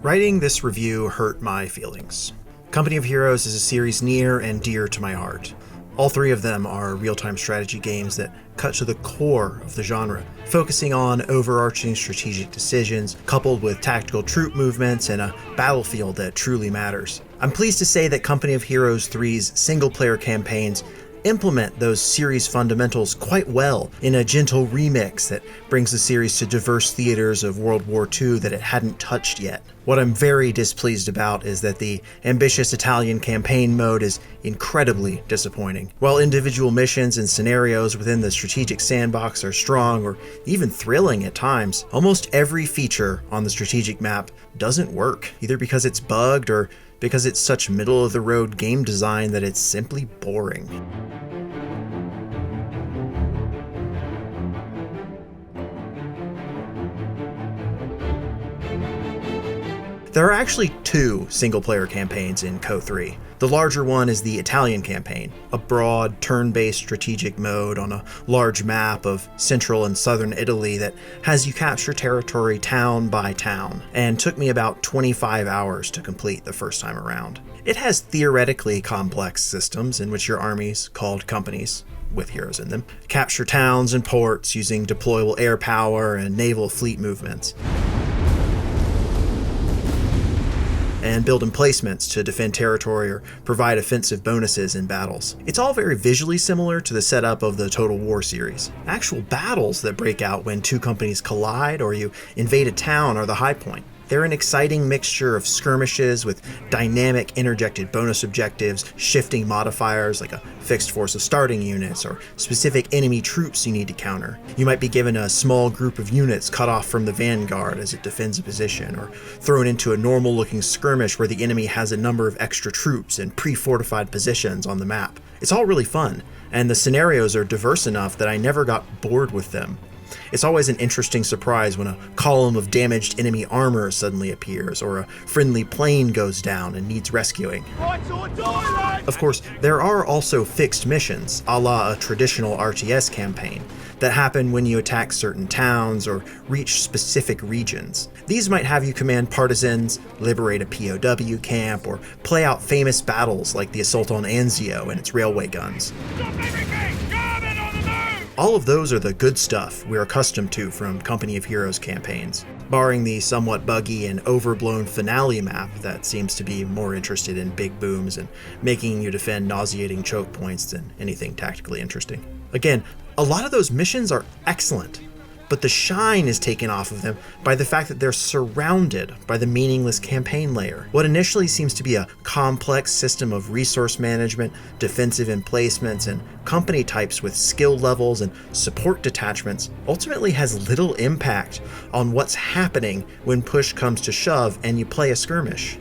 Writing this review hurt my feelings. Company of Heroes is a series near and dear to my heart. All three of them are real-time strategy games that cut to the core of the genre, focusing on overarching strategic decisions coupled with tactical troop movements and a battlefield that truly matters. I'm pleased to say that Company of Heroes 3's single-player campaigns implement those series fundamentals quite well in a gentle remix that brings the series to diverse theaters of World War II that it hadn't touched yet. What I'm very displeased about is that the ambitious Italian campaign mode is incredibly disappointing. While individual missions and scenarios within the strategic sandbox are strong or even thrilling at times, almost every feature on the strategic map doesn't work, either because it's bugged or because it's such middle-of-the-road game design that it's simply boring. There are actually two single-player campaigns in Co 3. The larger one is the Italian campaign, a broad, turn-based strategic mode on a large map of central and southern Italy that has you capture territory town by town, and took me about 25 hours to complete the first time around. It has theoretically complex systems in which your armies, called companies, with heroes in them, capture towns and ports using deployable air power and naval fleet movements, and build emplacements to defend territory or provide offensive bonuses in battles. It's all very visually similar to the setup of the Total War series. Actual battles that break out when two companies collide or you invade a town are the high point. They're an exciting mixture of skirmishes with dynamic interjected bonus objectives, shifting modifiers like a fixed force of starting units, or specific enemy troops you need to counter. You might be given a small group of units cut off from the vanguard as it defends a position, or thrown into a normal-looking skirmish where the enemy has a number of extra troops and pre-fortified positions on the map. It's all really fun, and the scenarios are diverse enough that I never got bored with them. It's always an interesting surprise when a column of damaged enemy armor suddenly appears, or a friendly plane goes down and needs rescuing. Of course, there are also fixed missions, a la a traditional RTS campaign, that happen when you attack certain towns or reach specific regions. These might have you command partisans, liberate a POW camp, or play out famous battles like the assault on Anzio and its railway guns. All of those are the good stuff we're accustomed to from Company of Heroes campaigns, barring the somewhat buggy and overblown finale map that seems to be more interested in big booms and making you defend nauseating choke points than anything tactically interesting. Again, a lot of those missions are excellent, but the shine is taken off of them by the fact that they're surrounded by the meaningless campaign layer. What initially seems to be a complex system of resource management, defensive emplacements, and company types with skill levels and support detachments ultimately has little impact on what's happening when push comes to shove and you play a skirmish.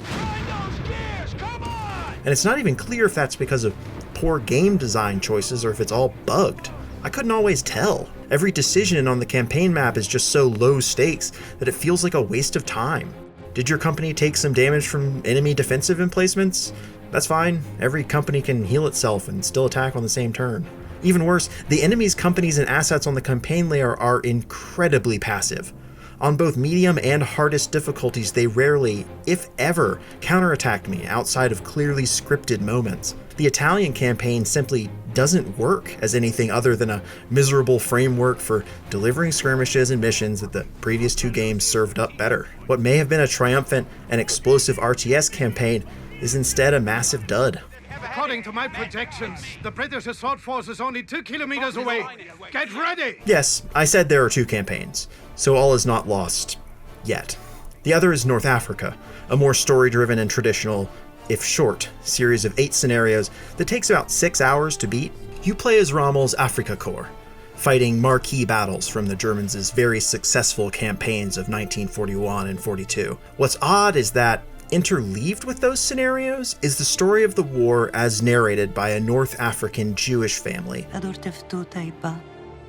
And it's not even clear if that's because of poor game design choices or if it's all bugged. I couldn't always tell. Every decision on the campaign map is just so low stakes that it feels like a waste of time. Did your company take some damage from enemy defensive emplacements? That's fine. Every company can heal itself and still attack on the same turn. Even worse, the enemy's companies and assets on the campaign layer are incredibly passive. On both medium and hardest difficulties, they rarely, if ever, counterattack me outside of clearly scripted moments. The Italian campaign simply doesn't work as anything other than a miserable framework for delivering skirmishes and missions that the previous two games served up better. What may have been a triumphant and explosive RTS campaign is instead a massive dud. According to my projections, the British assault force is only 2 kilometers away. Get ready! Yes, I said there are two campaigns, so all is not lost. Yet. The other is North Africa, a more story-driven and traditional, if short, series of 8 scenarios that takes about 6 hours to beat. You play as Rommel's Afrika Korps, fighting marquee battles from the Germans' very successful campaigns of 1941 and 42. What's odd is that interleaved with those scenarios is the story of the war as narrated by a North African Jewish family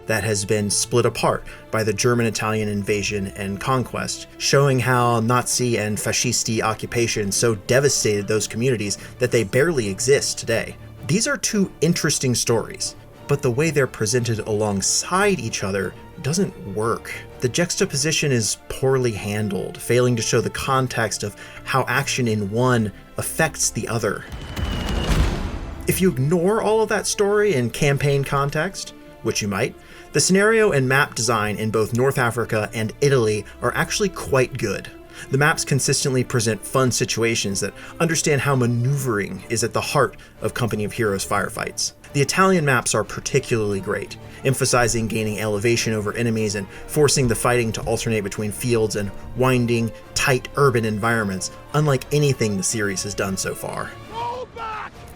that has been split apart by the German-Italian invasion and conquest, showing how Nazi and fascisti occupation so devastated those communities that they barely exist today. These are two interesting stories, but the way they're presented alongside each other doesn't work. the juxtaposition is poorly handled, failing to show the context of how action in one affects the other. If you ignore all of that story and campaign context, which you might, the scenario and map design in both North Africa and Italy are actually quite good. The maps consistently present fun situations that understand how maneuvering is at the heart of Company of Heroes firefights. The Italian maps are particularly great, emphasizing gaining elevation over enemies and forcing the fighting to alternate between fields and winding, tight urban environments, unlike anything the series has done so far.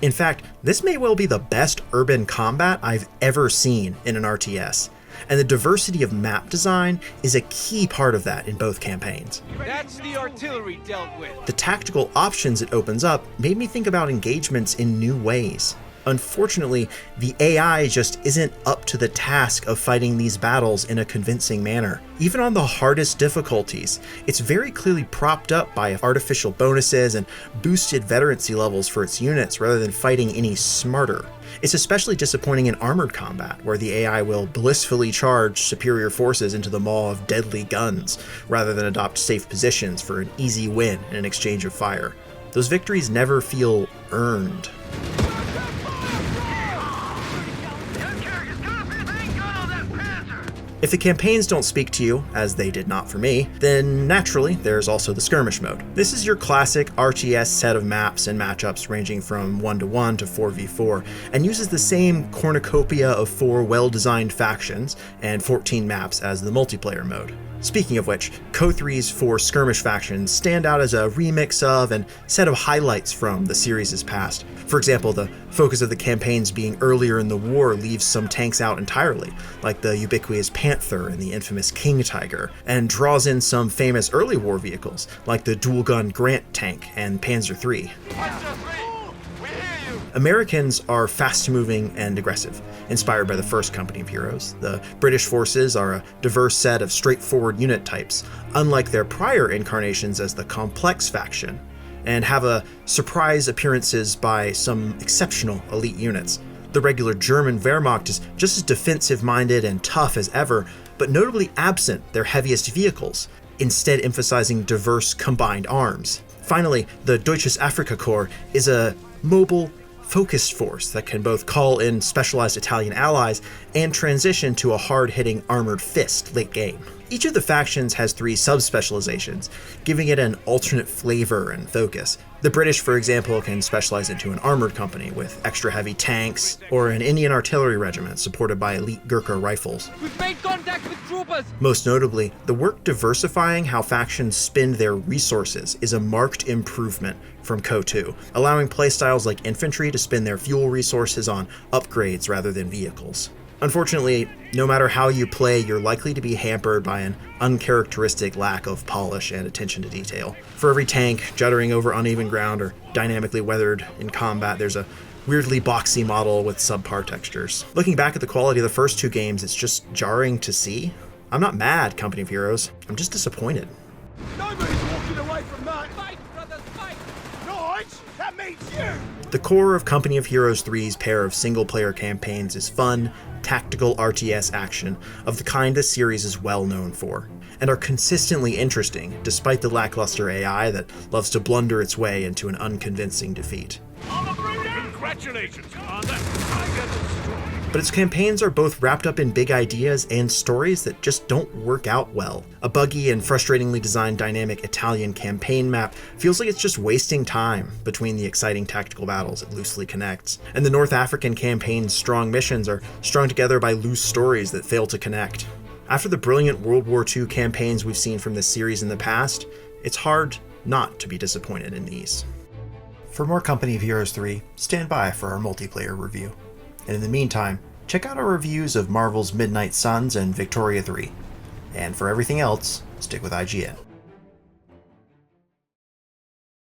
In fact, this may well be the best urban combat I've ever seen in an RTS, and the diversity of map design is a key part of that in both campaigns. That's the artillery dealt with. The tactical options it opens up made me think about engagements in new ways. Unfortunately, the AI just isn't up to the task of fighting these battles in a convincing manner. Even on the hardest difficulties, it's very clearly propped up by artificial bonuses and boosted veterancy levels for its units rather than fighting any smarter. It's especially disappointing in armored combat, where the AI will blissfully charge superior forces into the maw of deadly guns, rather than adopt safe positions for an easy win in an exchange of fire. Those victories never feel earned. If the campaigns don't speak to you, as they did not for me, then naturally there's also the Skirmish Mode. This is your classic RTS set of maps and matchups ranging from 1-1 to 4v4, and uses the same cornucopia of 4 well-designed factions and 14 maps as the multiplayer mode. Speaking of which, Co3's 4 skirmish factions stand out as a remix of and set of highlights from the series' past. For example, the focus of the campaigns being earlier in the war leaves some tanks out entirely, like the ubiquitous Panther and the infamous King Tiger, and draws in some famous early war vehicles, like the dual-gun Grant tank and Panzer III. Americans are fast-moving and aggressive, inspired by the first Company of Heroes. The British forces are a diverse set of straightforward unit types, unlike their prior incarnations as the complex faction, and have a surprise appearances by some exceptional elite units. The regular German Wehrmacht is just as defensive-minded and tough as ever, but notably absent their heaviest vehicles, instead emphasizing diverse combined arms. Finally, the Deutsches Afrika Korps is a mobile, focused force that can both call in specialized Italian allies and transition to a hard-hitting armored fist late game. Each of the factions has 3 sub-specializations, giving it an alternate flavor and focus. The British, for example, can specialize into an armored company with extra heavy tanks, or an Indian artillery regiment supported by elite Gurkha rifles. We've made contact with troopers! Most notably, the work diversifying how factions spend their resources is a marked improvement from Co2, allowing playstyles like infantry to spend their fuel resources on upgrades rather than vehicles. Unfortunately, no matter how you play, you're likely to be hampered by an uncharacteristic lack of polish and attention to detail. For every tank juddering over uneven ground or dynamically weathered in combat, there's a weirdly boxy model with subpar textures. Looking back at the quality of the first 2 games, it's just jarring to see. I'm not mad, Company of Heroes. I'm just disappointed. Nobody's walking away from that. Fight, brothers, fight! Nige, that means you! The core of Company of Heroes 3's pair of single-player campaigns is fun, tactical RTS action of the kind this series is well known for, and are consistently interesting despite the lackluster AI that loves to blunder its way into an unconvincing defeat. Congratulations, Commander. But its campaigns are both wrapped up in big ideas and stories that just don't work out well. A buggy and frustratingly designed dynamic Italian campaign map feels like it's just wasting time between the exciting tactical battles it loosely connects, and the North African campaign's strong missions are strung together by loose stories that fail to connect. After the brilliant World War II campaigns we've seen from this series in the past, it's hard not to be disappointed in these. For more Company of Heroes 3, stand by for our multiplayer review. And in the meantime, check out our reviews of Marvel's Midnight Suns and Victoria 3. And for everything else, stick with IGN.